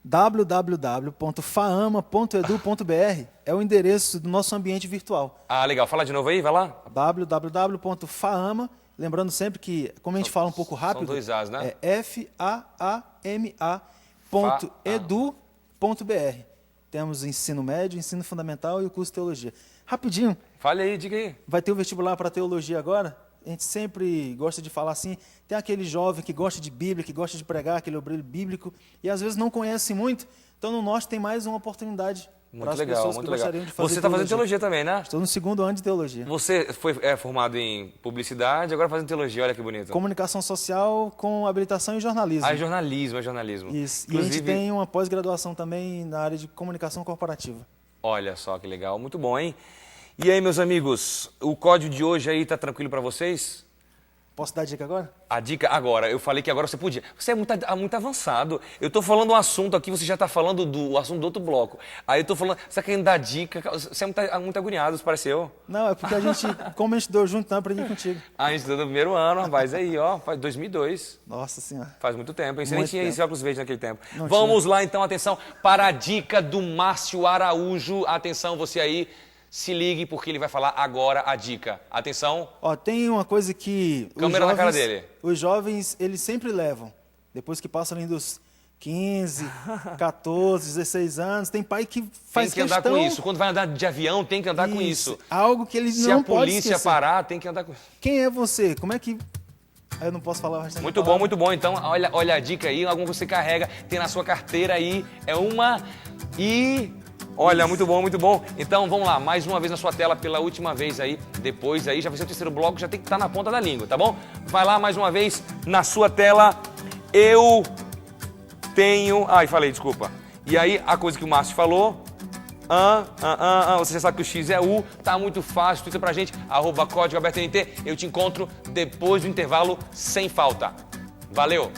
www.faama.edu.br é o endereço do nosso ambiente virtual. Ah, legal. Fala de novo aí, vai lá. www.faama. Lembrando sempre que, como a gente fala um pouco rápido, são 2 As, né? É faama.edu.br. Temos ensino médio, ensino fundamental e o curso de teologia. Rapidinho. Fale aí, diga aí. Vai ter o vestibular para teologia agora? A gente sempre gosta de falar assim, tem aquele jovem que gosta de Bíblia, que gosta de pregar, aquele obreiro bíblico, e às vezes não conhece muito, então no Norte tem mais uma oportunidade para as pessoas que gostariam de fazer Você está fazendo teologia também, né? Estou no 2º ano de teologia. Você foi formado em publicidade, agora fazendo teologia, olha que bonito. Comunicação social com habilitação em jornalismo. Ah, é jornalismo. Isso, inclusive... e a gente tem uma pós-graduação também na área de comunicação corporativa. Olha só que legal, muito bom, hein? E aí, meus amigos, o código de hoje aí tá tranquilo para vocês? Posso dar a dica agora? A dica agora, eu falei que agora você podia. Você é muito avançado. Eu tô falando um assunto aqui, você já tá falando do assunto do outro bloco. Aí eu tô falando, você tá querendo dar dica? Você é muito agoniado, pareceu? Não, é porque a gente, como a gente estudou junto, então eu aprendi contigo. A gente estudou no primeiro ano, rapaz, aí, ó, faz 2002. Nossa Senhora. Faz muito tempo, hein? Você nem tinha esse óculos verde naquele tempo. Não Vamos tinha. lá, então, atenção, para a dica do Márcio Araújo. Atenção, você aí. Se ligue, porque ele vai falar agora a dica. Atenção. Ó, tem uma coisa que Câmera na cara dele. Os jovens, eles sempre levam. Depois que passam ali dos 15, 14, 16 anos, tem pai que faz questão... Tem que andar com isso. Quando vai andar de avião, tem que andar com isso. Algo que eles não podem esquecer. Se a polícia parar, tem que andar com isso. Quem é você? Como é que... Eu não posso falar o restante. Muito bom. Então, olha a dica aí. Algum que você carrega, tem na sua carteira aí. É uma... Olha, muito bom. Então, vamos lá, mais uma vez na sua tela, pela última vez aí, depois aí, já vai ser o terceiro bloco, já tem que estar na ponta da língua, tá bom? Vai lá, mais uma vez, na sua tela, eu tenho... Ai, falei, desculpa. E aí, a coisa que o Márcio falou, você já sabe que o X é U, tá muito fácil, twitta pra gente, @CódigoAbertoNT, eu te encontro depois do intervalo, sem falta. Valeu!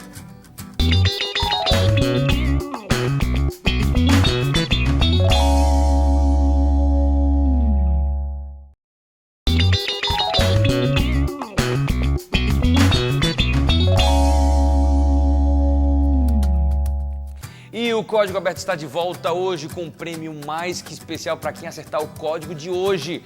E o Código Aberto está de volta hoje com um prêmio mais que especial para quem acertar o código de hoje.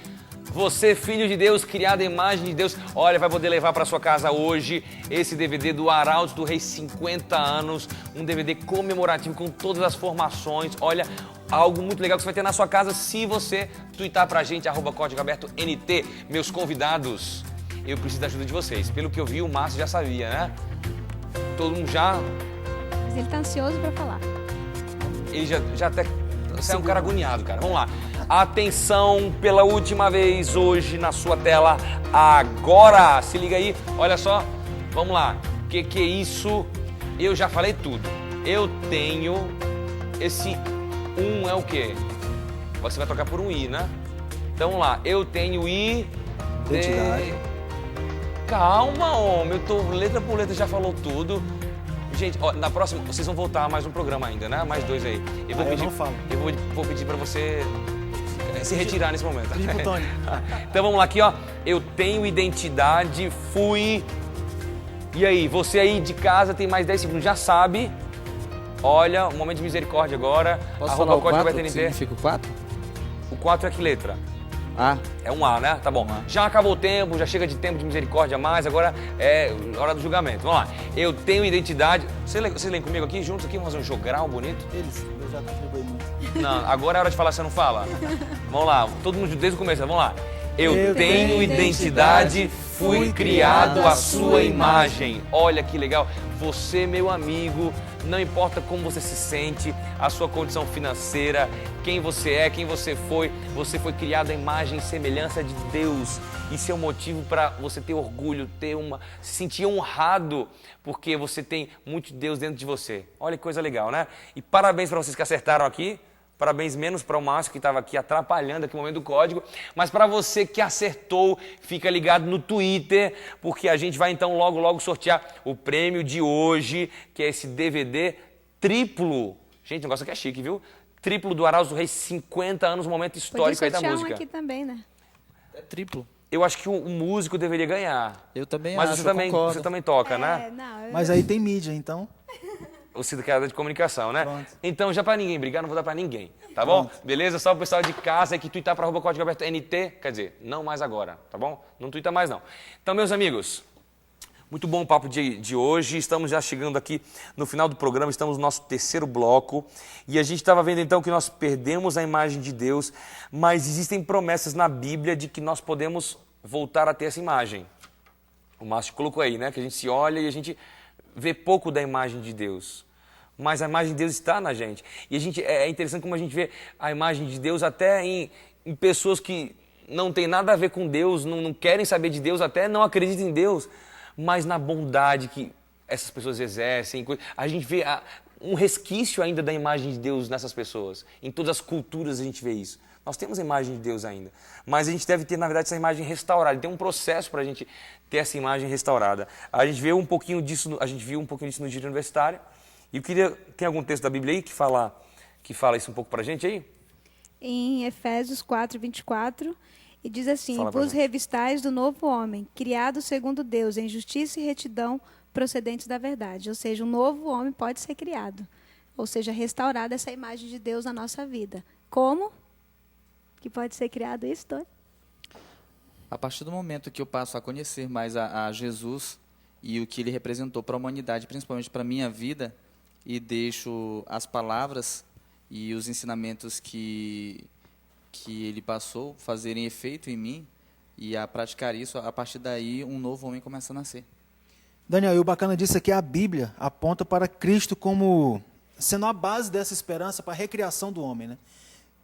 Você, filho de Deus, criado à imagem de Deus, olha, vai poder levar para sua casa hoje esse DVD do Arautos do Rei 50 anos, um DVD comemorativo com todas as formações, olha, algo muito legal que você vai ter na sua casa se você twittar pra gente, @CódigoAbertoNT. Meus convidados, eu preciso da ajuda de vocês. Pelo que eu vi, o Márcio já sabia, né? Todo mundo já... Mas ele tá ansioso para falar. Ele já até... Você é um cara agoniado, cara. Vamos lá. Atenção pela última vez hoje na sua tela. Agora! Se liga aí. Olha só. Vamos lá. Que é isso? Eu já falei tudo. Eu tenho... Esse é o quê? Você vai trocar por um I, né? Então vamos lá. Eu tenho I... Identidade. Calma, homem. Eu tô letra por letra, já falou tudo. Gente, ó, na próxima, vocês vão voltar a mais um programa ainda, né? Mais 2 aí. Eu vou pedir pra você se retirar nesse momento. Então vamos lá aqui, ó. Eu tenho identidade, fui... E aí, você aí de casa tem mais 10 segundos, já sabe. Olha, um momento de misericórdia agora. Posso falar o 4, que significa o 4? O 4 é que letra? A. É um A, né? Tá bom. Já acabou o tempo, já chega de tempo de misericórdia a mais, agora é hora do julgamento. Vamos lá. Eu tenho identidade... Vocês leem comigo aqui, juntos aqui, vamos fazer um jogral bonito? Eu já contribuí muito. Não, agora é hora de falar, você não fala? Vamos lá, todo mundo desde o começo, vamos lá. Eu tenho identidade, fui criado à sua imagem. Olha que legal. Você, meu amigo, não importa como você se sente, a sua condição financeira, quem você é, quem você foi criado à imagem e semelhança de Deus. Isso é um motivo para você ter orgulho, se sentir honrado, porque você tem muito Deus dentro de você. Olha que coisa legal, né? E parabéns para vocês que acertaram aqui. Parabéns menos para o Márcio, que estava aqui atrapalhando aqui o momento do código. Mas para você que acertou, fica ligado no Twitter, porque a gente vai então logo sortear o prêmio de hoje, que é esse DVD triplo. Gente, o negócio aqui é chique, viu? Triplo do Arautos do Reis, 50 anos, momento histórico aí da música. Um aqui também, né? É triplo. Eu acho que o músico deveria ganhar. Eu também mas acho, você também toca, né? Não, Mas aí tem mídia, então... O secretário de comunicação, né? Pronto. Então, já para ninguém brigar, não vou dar para ninguém, tá bom? Pronto. Beleza? Só o pessoal de casa que tuitar para @Código Aberto NT, quer dizer, não mais agora, tá bom? Não tuita mais não. Então, meus amigos, muito bom o papo de hoje. Estamos já chegando aqui no final do programa, estamos no nosso terceiro bloco. E a gente estava vendo então que nós perdemos a imagem de Deus, mas existem promessas na Bíblia de que nós podemos voltar a ter essa imagem. O Márcio colocou aí, né? Que a gente se olha e a gente vê pouco da imagem de Deus. Mas a imagem de Deus está na gente. E é interessante como a gente vê a imagem de Deus até em pessoas que não tem nada a ver com Deus, não querem saber de Deus, até não acreditam em Deus, mas na bondade que essas pessoas exercem. A gente vê um resquício ainda da imagem de Deus nessas pessoas. Em todas as culturas a gente vê isso. Nós temos a imagem de Deus ainda, mas a gente deve ter, na verdade, essa imagem restaurada. Tem um processo para a gente ter essa imagem restaurada. A gente viu um pouquinho disso no Giro Universitário. E eu queria... Tem algum texto da Bíblia aí que fala isso um pouco para a gente aí? Em Efésios 4:24, e diz assim: Fala pra vos gente. revistais do novo homem, criado segundo Deus, em justiça e retidão, procedentes da verdade. Ou seja, um novo homem pode ser criado. Ou seja, restaurada essa imagem de Deus na nossa vida. Como que pode ser criado isso, Tony? A partir do momento que eu passo a conhecer mais a Jesus e o que ele representou para a humanidade, principalmente para a minha vida, e deixo as palavras e os ensinamentos que ele passou fazerem efeito em mim e a praticar isso, a partir daí um novo homem começa a nascer. Daniel, e o bacana disso é que a Bíblia aponta para Cristo como sendo a base dessa esperança para a recriação do homem, né?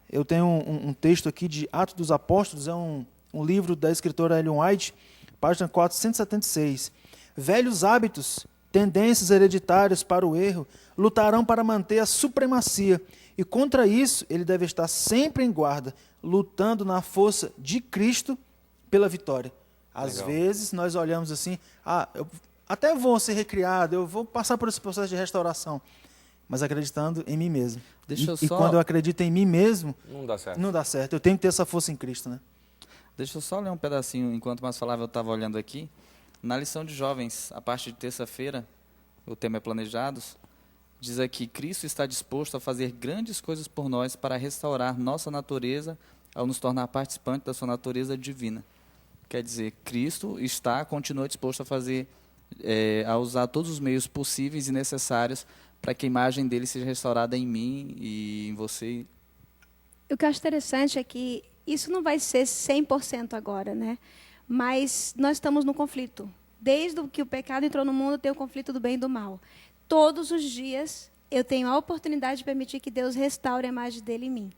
Eu tenho um texto aqui de Atos dos Apóstolos, é um livro da escritora Ellen White, página 476. Velhos hábitos, tendências hereditárias para o erro, lutarão para manter a supremacia, e contra isso ele deve estar sempre em guarda, lutando na força de Cristo pela vitória. Às Legal. vezes nós olhamos assim, eu até vou ser recriado, eu vou passar por esse processo de restauração, mas acreditando em mim mesmo. E quando eu acredito em mim mesmo, Não dá certo. não dá certo. Eu tenho que ter essa força em Cristo, né? Deixa eu só ler um pedacinho, enquanto mais falava eu estava olhando aqui. Na lição de jovens, a parte de terça-feira, o tema é planejados, diz aqui: Cristo está disposto a fazer grandes coisas por nós para restaurar nossa natureza ao nos tornar participantes da sua natureza divina. Quer dizer, Cristo continua disposto a fazer, a usar todos os meios possíveis e necessários para que a imagem dele seja restaurada em mim e em você. O que eu acho interessante é que isso não vai ser 100% agora, né? Mas nós estamos no conflito. Desde que o pecado entrou no mundo, tem o conflito do bem e do mal. Todos os dias eu tenho a oportunidade de permitir que Deus restaure a imagem dele em mim.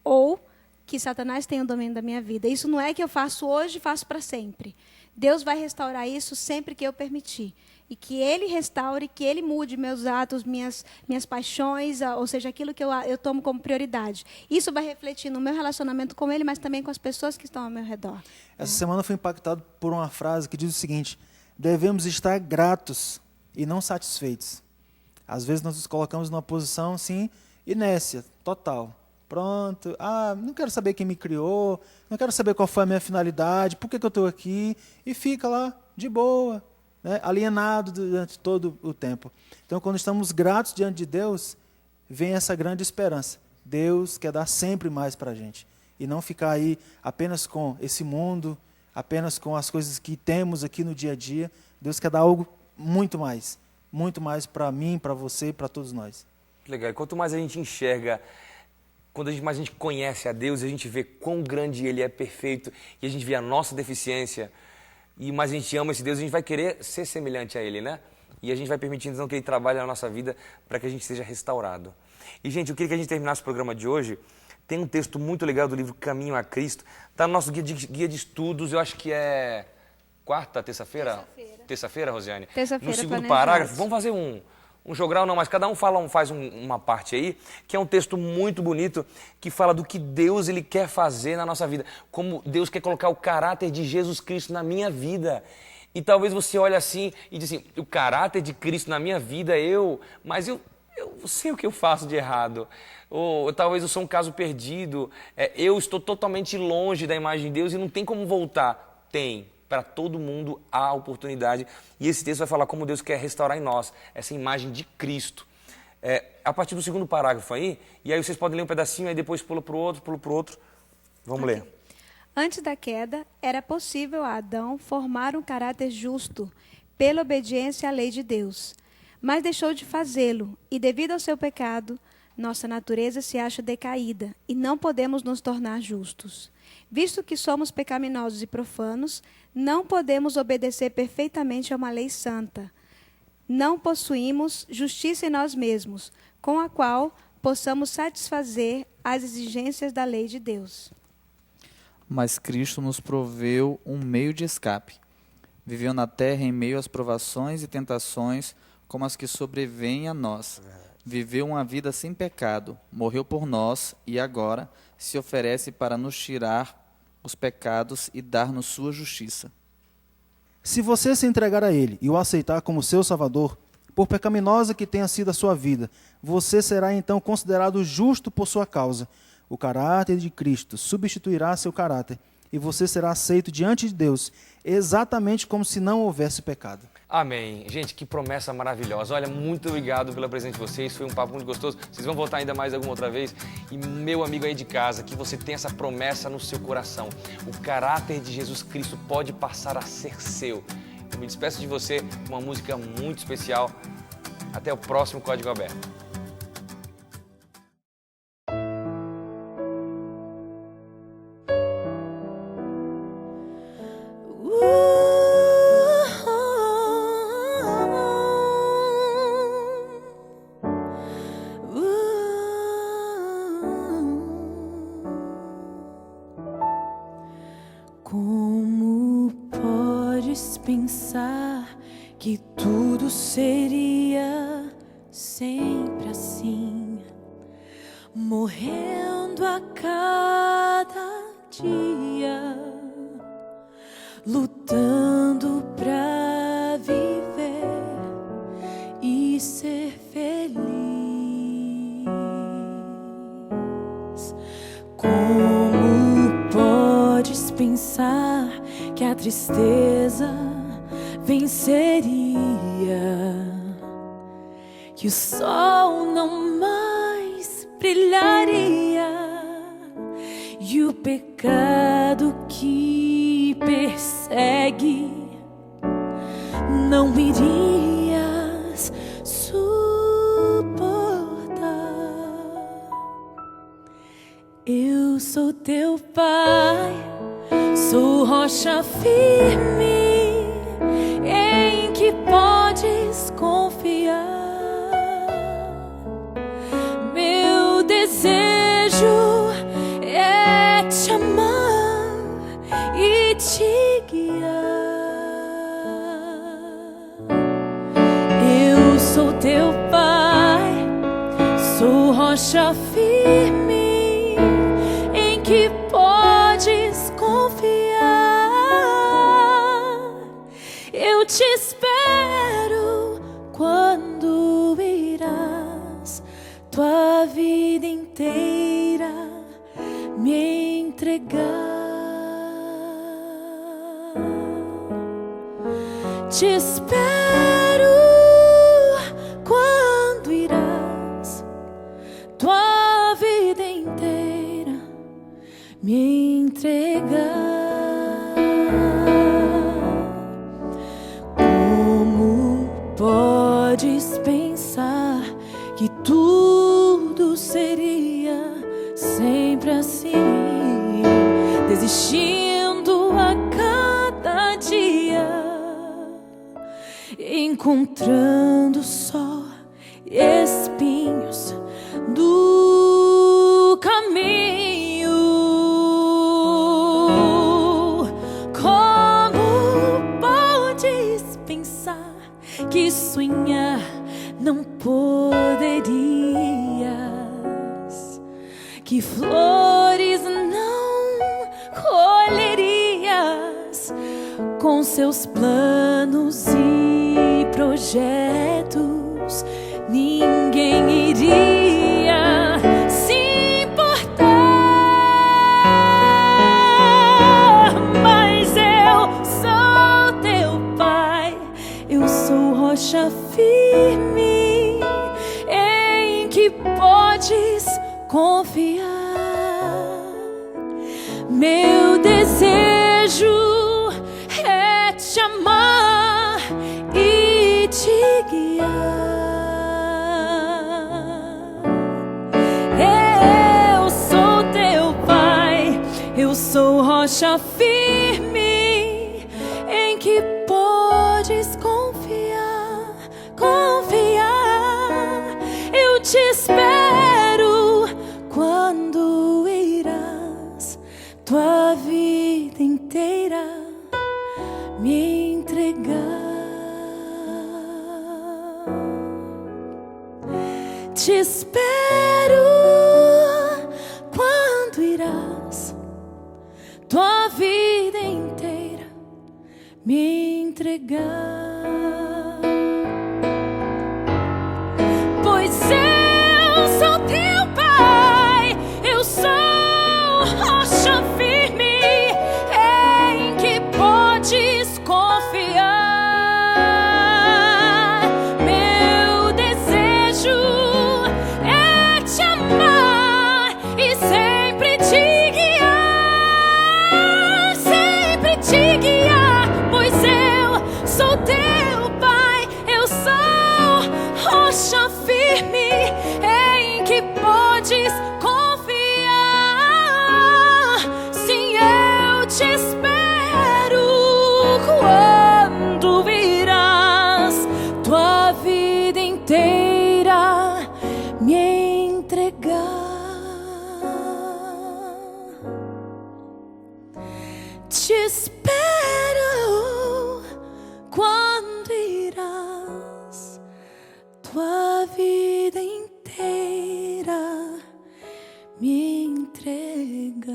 Ou que Satanás tenha o domínio da minha vida. Isso não é que eu faço hoje e faço para sempre. Deus vai restaurar isso sempre que eu permitir. E que Ele restaure, que Ele mude meus atos, minhas paixões, ou seja, aquilo que eu tomo como prioridade. Isso vai refletir no meu relacionamento com Ele, mas também com as pessoas que estão ao meu redor. Essa semana eu fui impactado por uma frase que diz o seguinte: devemos estar gratos e não satisfeitos. Às vezes nós nos colocamos numa posição assim, inércia, total. Pronto, não quero saber quem me criou, não quero saber qual foi a minha finalidade, por que eu estou aqui, e fica lá, de boa, né, alienado durante todo o tempo. Então, quando estamos gratos diante de Deus, vem essa grande esperança. Deus quer dar sempre mais para a gente, e não ficar aí apenas com esse mundo, apenas com as coisas que temos aqui no dia a dia. Deus quer dar algo muito mais para mim, para você e para todos nós. Legal, e quanto mais a gente enxerga, quando mais a gente conhece a Deus, a gente vê quão grande Ele é perfeito, e a gente vê a nossa deficiência, mas a gente ama esse Deus, a gente vai querer ser semelhante a Ele, né? E a gente vai permitindo então que Ele trabalhe na nossa vida para que a gente seja restaurado. E, gente, eu queria que a gente terminasse o programa de hoje. Tem um texto muito legal do livro Caminho a Cristo. Está no nosso guia de estudos, eu acho que é terça-feira? Terça-feira, Rosiane? Terça-feira. No segundo parágrafo, vamos fazer um jogral, não, mas cada um faz uma parte aí, que é um texto muito bonito, que fala do que Deus ele quer fazer na nossa vida, como Deus quer colocar o caráter de Jesus Cristo na minha vida. E talvez você olhe assim e diz assim, o caráter de Cristo na minha vida, mas eu sei o que eu faço de errado. Ou talvez eu sou um caso perdido, eu estou totalmente longe da imagem de Deus e não tem como voltar. Tem. Para todo mundo há oportunidade. E esse texto vai falar como Deus quer restaurar em nós essa imagem de Cristo. A partir do segundo parágrafo aí, e aí vocês podem ler um pedacinho, aí depois pula para o outro. Vamos ler. Antes da queda, era possível a Adão formar um caráter justo, pela obediência à lei de Deus. Mas deixou de fazê-lo, e devido ao seu pecado, nossa natureza se acha decaída, e não podemos nos tornar justos. Visto que somos pecaminosos e profanos, não podemos obedecer perfeitamente a uma lei santa. Não possuímos justiça em nós mesmos, com a qual possamos satisfazer as exigências da lei de Deus. Mas Cristo nos proveu um meio de escape. Viveu na terra em meio às provações e tentações, como as que sobrevêm a nós. Viveu uma vida sem pecado, morreu por nós e agora se oferece para nos tirar os pecados e dar-nos sua justiça. Se você se entregar a Ele e o aceitar como seu Salvador, por pecaminosa que tenha sido a sua vida, você será então considerado justo por sua causa. O caráter de Cristo substituirá seu caráter e você será aceito diante de Deus, exatamente como se não houvesse pecado. Amém. Gente, que promessa maravilhosa. Olha, muito obrigado pela presença de vocês. Foi um papo muito gostoso. Vocês vão voltar ainda mais alguma outra vez. E meu amigo aí de casa, que você tenha essa promessa no seu coração. O caráter de Jesus Cristo pode passar a ser seu. Eu me despeço de você com uma música muito especial. Até o próximo Código Aberto. Como podes pensar que tudo seria sempre assim, morrendo a cada dia, lutando pra viver e ser feliz? Como podes pensar que a tristeza venceria, que o sol não mais brilharia e o pecado que persegue não irias suportar? Eu sou teu Pai, sou rocha firme em que podes confiar. Meu desejo é te amar e te guiar. Eu sou teu Pai, sou rocha firme em que podes confiar. Eu te espero quando irás tua vida inteira me entregar. Te espero quando irás tua vida inteira me entregar. Podes pensar que tudo seria sempre assim, desistindo a cada dia, encontrando só espinhos do caminho. Como podes pensar que sonhar não poderias, que flores não colherias com seus planos e projetos? Ninguém iria se importar, mas eu sou teu pai, eu sou rocha firme em que podes confiar. Meu desejo é te amar e te guiar. Eu sou teu pai, eu sou rocha firme em que podes confiar, confiar. Eu te espero quando irás tua vida inteira me entregar. Te espero quando irás tua vida inteira me entregar. Pois eu sou teu pai, eu sou rocha firme em que podes confiar. Meu desejo é te amar e sempre te guiar, sempre te guiar. Pois eu sou teu pai, eu sou rocha firme em que podes confiar. Sim, eu te espero quando virás tua vida inteira me entregar. Te espero quando irás tua vida inteira me entregar.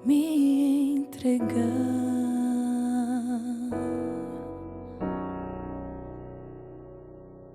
Me entregar.